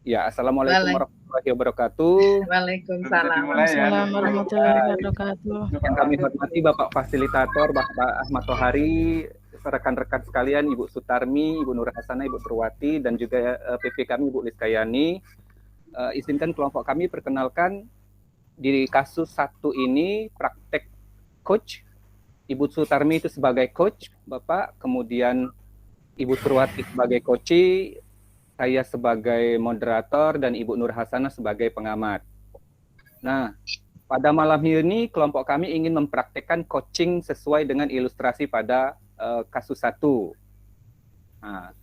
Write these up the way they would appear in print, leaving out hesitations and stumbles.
Ya, Assalamualaikum warahmatullahi wabarakatuh. Waalaikumsalam. Assalamualaikum warahmatullahi wabarakatuh. Yang kami hormati Bapak Fasilitator, Bapak Ahmad Tohari, rekan-rekan sekalian, Ibu Sutarmi, Ibu Nur Hasanah, Ibu Purwati, dan juga PP kami, Ibu Liskayani. Izinkan kelompok kami perkenalkan di kasus 1 ini praktek coach. Ibu Sutarmi itu sebagai coach, Bapak, kemudian Ibu Purwati sebagai coach, saya sebagai moderator, dan Ibu Nur Hasanah sebagai pengamat. Nah, pada malam ini kelompok kami ingin mempraktekkan coaching sesuai dengan ilustrasi pada kasus 1. Nah,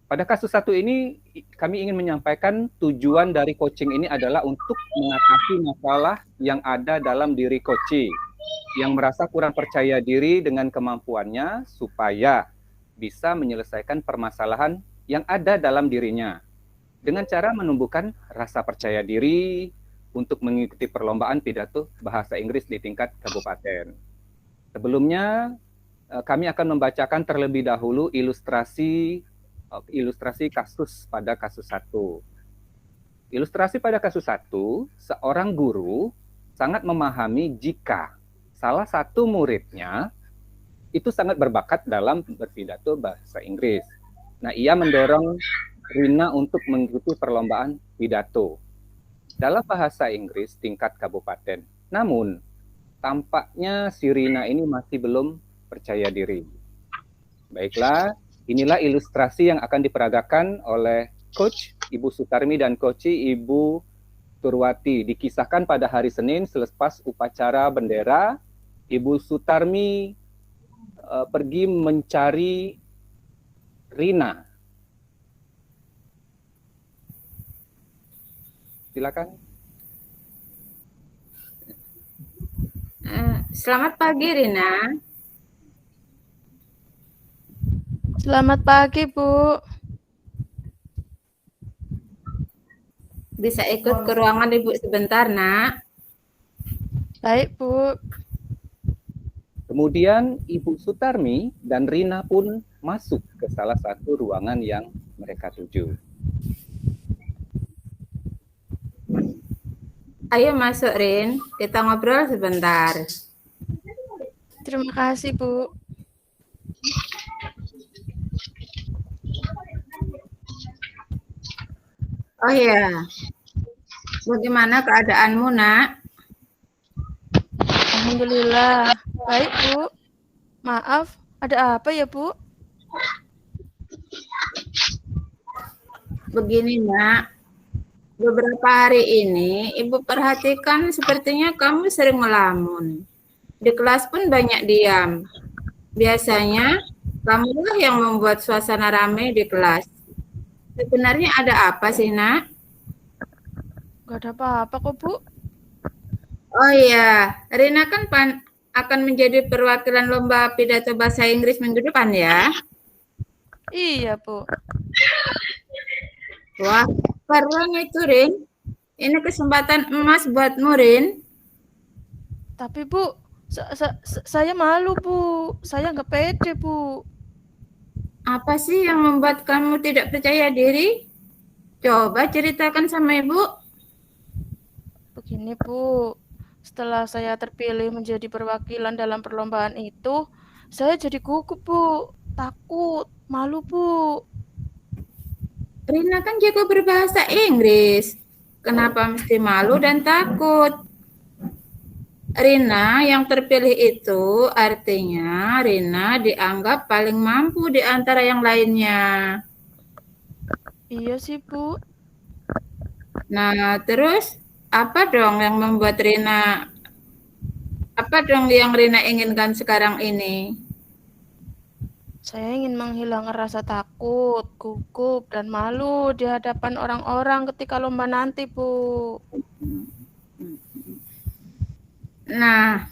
pada kasus 1 ini kami ingin menyampaikan tujuan dari coaching ini adalah untuk mengatasi masalah yang ada dalam diri coach yang merasa kurang percaya diri dengan kemampuannya supaya bisa menyelesaikan permasalahan yang ada dalam dirinya dengan cara menumbuhkan rasa percaya diri untuk mengikuti perlombaan pidato bahasa Inggris di tingkat kabupaten. Sebelumnya, kami akan membacakan terlebih dahulu ilustrasi kasus pada kasus 1. Ilustrasi pada kasus 1, seorang guru sangat memahami jika salah satu muridnya itu sangat berbakat dalam berpidato bahasa Inggris. Nah, ia mendorong Rina untuk mengikuti perlombaan pidato dalam bahasa Inggris tingkat kabupaten. Namun, tampaknya si Rina ini masih belum percaya diri. Baiklah, inilah ilustrasi yang akan diperagakan oleh Coach Ibu Sutarmi dan Coach Ibu Purwati. Dikisahkan pada hari Senin selepas upacara bendera, Ibu Sutarmi pergi mencari Rina. Silakan. Selamat pagi, Rina. Selamat pagi, Bu. Bisa ikut ke ruangan Ibu sebentar, Nak? Baik, Bu. Kemudian Ibu Sutarmi dan Rina pun masuk ke salah satu ruangan yang mereka tuju. Ayo masuk, Rin. Kita ngobrol sebentar. Terima kasih, Bu. Oh ya, bagaimana keadaanmu, Nak? Alhamdulillah. Baik, Bu. Maaf, ada apa ya, Bu? Begini, Nak. Beberapa hari ini, Ibu perhatikan sepertinya kamu sering melamun. Di kelas pun banyak diam. Biasanya, kamulah yang membuat suasana ramai di kelas. Sebenarnya ada apa sih, Nak? Gak ada apa-apa kok, Bu. Oh iya, Rina kan akan menjadi perwakilan lomba pidato bahasa Inggris minggu depan ya? Iya, Bu. Wah, keren itu, Rin. Ini kesempatan emas buatmu, Rin. Tapi, Bu, saya malu, Bu. Saya nggak pede, Bu. Apa sih yang membuat kamu tidak percaya diri? Coba ceritakan sama Ibu. Begini, Bu. Setelah saya terpilih menjadi perwakilan dalam perlombaan itu, saya jadi gugup, Bu. Takut, malu, Bu. Rina kan jago berbahasa Inggris. Kenapa mesti malu dan takut? Rina yang terpilih itu artinya Rina dianggap paling mampu di antara yang lainnya. Iya sih, Bu. Nah, terus apa dong yang membuat Rina, apa dong yang Rina inginkan sekarang ini? Saya ingin menghilangkan rasa takut, gugup, dan malu di hadapan orang-orang ketika lomba nanti, Bu. Nah,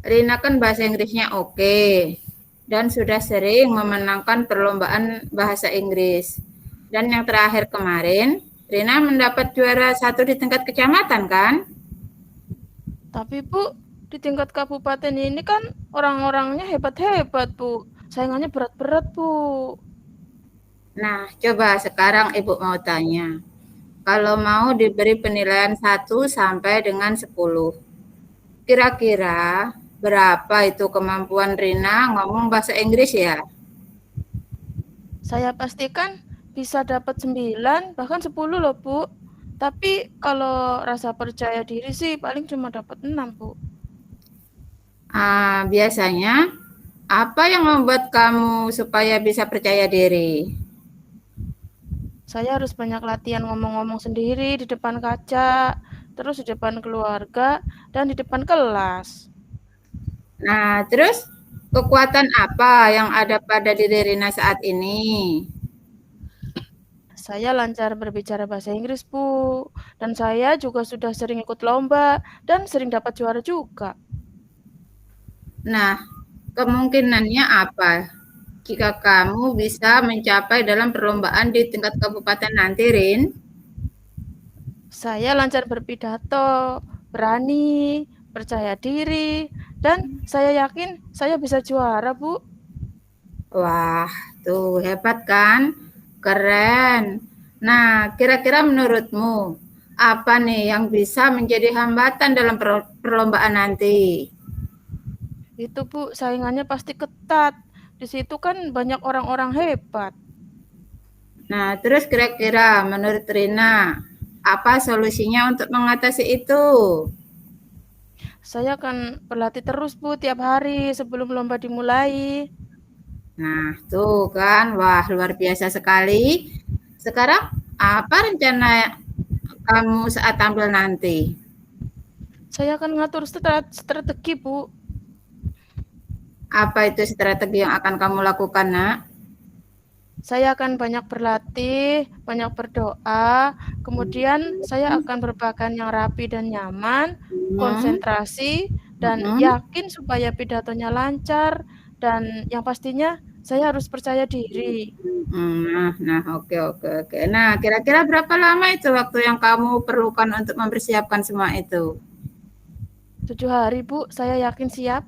Rina kan bahasa Inggrisnya oke, dan sudah sering memenangkan perlombaan bahasa Inggris. Dan yang terakhir kemarin, Rina mendapat juara 1 di tingkat kecamatan kan? Tapi Bu, di tingkat kabupaten ini kan orang-orangnya hebat-hebat, Bu. Saingannya berat-berat, Bu. Nah, coba sekarang Ibu mau tanya. kalau mau diberi penilaian 1 sampai dengan 10. Kira-kira berapa itu kemampuan Rina ngomong bahasa Inggris ya? Saya pastikan bisa dapat 9, bahkan 10 loh, Bu. Tapi kalau rasa percaya diri sih paling cuma dapat 6, Bu. Biasanya apa yang membuat kamu supaya bisa percaya diri? Saya harus banyak latihan ngomong-ngomong sendiri di depan kaca, terus di depan keluarga, dan di depan kelas. Nah, terus kekuatan apa yang ada pada diri Rina saat ini? Saya lancar berbicara bahasa Inggris, Bu. Dan saya juga sudah sering ikut lomba dan sering dapat juara juga. Nah, kemungkinannya apa jika kamu bisa mencapai dalam perlombaan di tingkat kabupaten nanti, Rin? Saya lancar berpidato, berani, percaya diri, dan saya yakin saya bisa juara, Bu. Wah, tuh hebat kan? Keren. Nah, kira-kira menurutmu apa nih yang bisa menjadi hambatan dalam perlombaan nanti? Itu, Bu, saingannya pasti ketat. Di situ kan banyak orang-orang hebat. Nah, terus kira-kira menurut Rina, apa solusinya untuk mengatasi itu? Saya akan berlatih terus, Bu, tiap hari sebelum lomba dimulai. Nah, tuh kan, wah luar biasa sekali. Sekarang apa rencana kamu saat tampil nanti? Saya akan ngatur strategi, Bu. Apa itu strategi yang akan kamu lakukan, Nak? Saya akan banyak berlatih, banyak berdoa, kemudian saya akan berpakaian yang rapi dan nyaman, Hmm, konsentrasi, dan hmm. yakin supaya pidatonya lancar, dan yang pastinya saya harus percaya diri. Nah, oke, oke, oke. Nah, kira-kira berapa lama itu waktu yang kamu perlukan untuk mempersiapkan semua itu? 7 hari, Bu, saya yakin siap.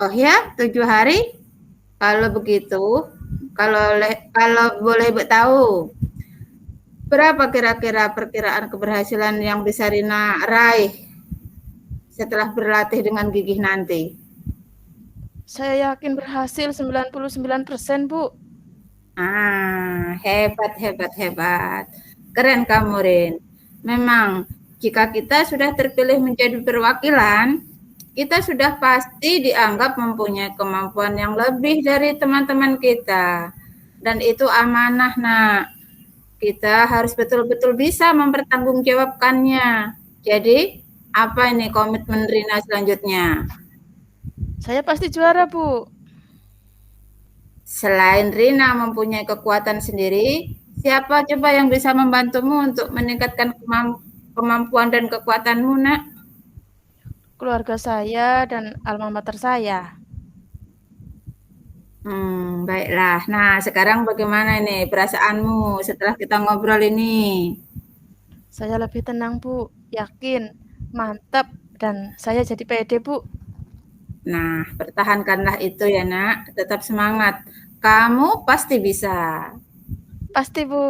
Oh ya, 7 hari? Kalau begitu, kalau boleh Ibu tahu, berapa kira-kira perkiraan keberhasilan yang bisa Rina raih setelah berlatih dengan gigih nanti? Saya yakin berhasil 99%, Bu. Hebat, hebat, hebat. Keren kamu, Rin. Memang, jika kita sudah terpilih menjadi perwakilan, kita sudah pasti dianggap mempunyai kemampuan yang lebih dari teman-teman kita. Dan itu amanah, nak. Kita harus betul-betul bisa mempertanggungjawabkannya. Jadi, apa ini komitmen Rina selanjutnya? Saya pasti juara, Bu. Selain Rina mempunyai kekuatan sendiri, siapa coba yang bisa membantumu untuk meningkatkan kemampuan dan kekuatanmu, Nak? Keluarga saya dan alma mater saya. Baiklah. Nah, sekarang bagaimana nih perasaanmu setelah kita ngobrol ini? Saya lebih tenang, Bu. Yakin, mantap, dan saya jadi pede, Bu. Nah, pertahankanlah itu ya, Nak. Tetap semangat. Kamu pasti bisa. Pasti, Bu.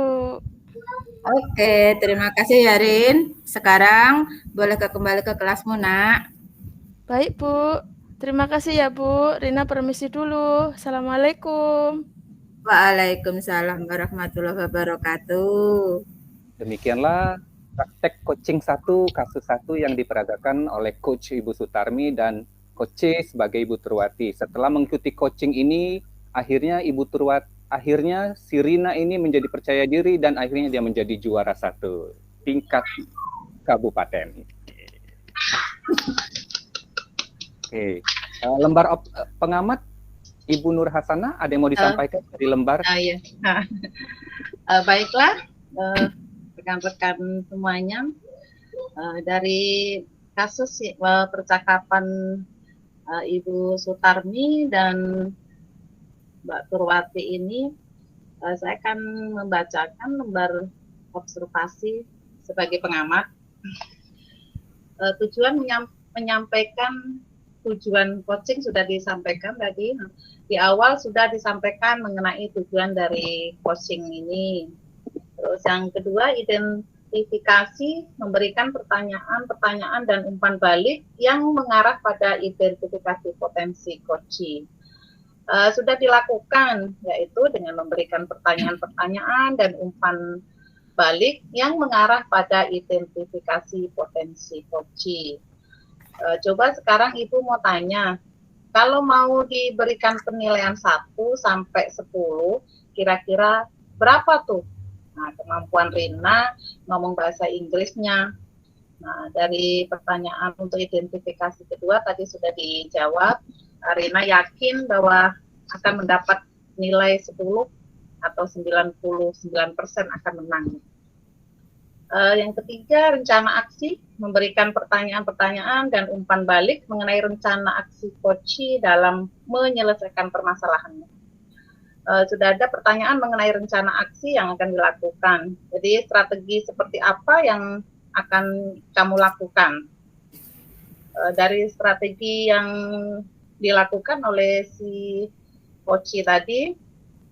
Oke, terima kasih ya, Rin. Sekarang boleh kembali ke kelasmu, Nak. Baik, Bu. Terima kasih ya, Bu. Rina permisi dulu. Assalamualaikum. Waalaikumsalam warahmatullahi wabarakatuh. Demikianlah praktek coaching 1 kasus 1 yang diperagakan oleh Coach Ibu Sutarmi dan Coach C sebagai Ibu Turwati. Setelah mengikuti coaching ini, akhirnya si Rina ini menjadi percaya diri dan akhirnya dia menjadi juara 1 tingkat kabupaten. Oke. Lembar pengamat Ibu Nur Hasanah, ada yang mau disampaikan dari lembar? Iya. Baiklah, rekan-rekan semuanya, dari kasus percakapan Ibu Sutarmi dan Mbak Turwati ini, saya akan membacakan lembar observasi sebagai pengamat. Tujuan menyampaikan tujuan coaching sudah disampaikan tadi. Di awal sudah disampaikan mengenai tujuan dari coaching ini. Terus yang kedua, identifikasi, memberikan pertanyaan-pertanyaan dan umpan balik yang mengarah pada identifikasi potensi koci. Sudah dilakukan, yaitu dengan memberikan pertanyaan-pertanyaan dan umpan balik yang mengarah pada identifikasi potensi koci. Coba sekarang Ibu mau tanya, kalau mau diberikan penilaian 1 sampai 10, kira-kira berapa tuh? Nah, kemampuan Rina ngomong bahasa Inggrisnya. Nah, dari pertanyaan untuk identifikasi kedua tadi sudah dijawab. Rina yakin bahwa akan mendapat nilai 10 atau 99% akan menang. Yang ketiga, rencana aksi, memberikan pertanyaan-pertanyaan dan umpan balik mengenai rencana aksi koci dalam menyelesaikan permasalahannya. Sudah ada pertanyaan mengenai rencana aksi yang akan dilakukan. Jadi strategi seperti apa yang akan kamu lakukan? Dari strategi yang dilakukan oleh si koci tadi,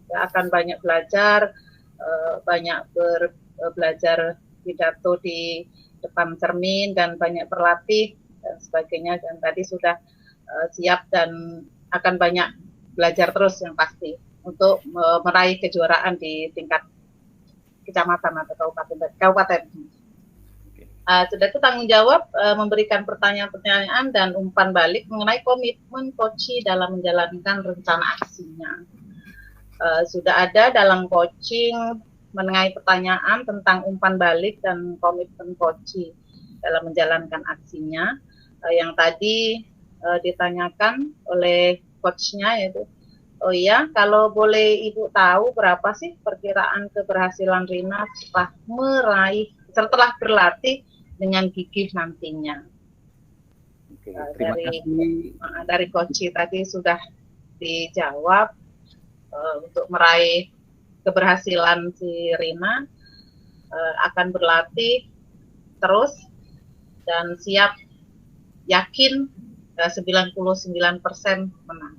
ya akan banyak belajar, banyak belajar pidato di depan cermin dan banyak berlatih dan sebagainya, dan tadi sudah siap dan akan banyak belajar terus yang pasti untuk meraih kejuaraan di tingkat kecamatan atau kabupaten. Sudah itu tanggung jawab memberikan pertanyaan-pertanyaan dan umpan balik mengenai komitmen koci dalam menjalankan rencana aksinya. Sudah ada dalam coaching mengenai pertanyaan tentang umpan balik dan komitmen koci dalam menjalankan aksinya. Yang tadi ditanyakan oleh coachnya, yaitu, oh iya, kalau boleh Ibu tahu berapa sih perkiraan keberhasilan Rina setelah berlatih dengan gigih nantinya. Oke, terima kasih. Dari coach tadi sudah dijawab untuk meraih keberhasilan si Rina, akan berlatih terus dan siap, yakin 99% menang.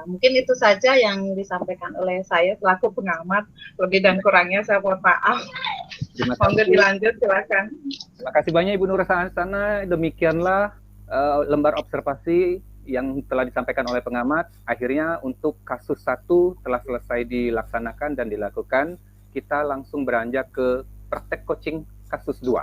Mungkin itu saja yang disampaikan oleh saya selaku pengamat. Lebih dan kurangnya saya mohon maaf. Monggo dilanjut, silakan. Terima kasih banyak Ibu Nurhasana. Demikianlah lembar observasi yang telah disampaikan oleh pengamat. Akhirnya untuk kasus 1 telah selesai dilaksanakan dan dilakukan. Kita langsung beranjak ke praktek coaching kasus 2.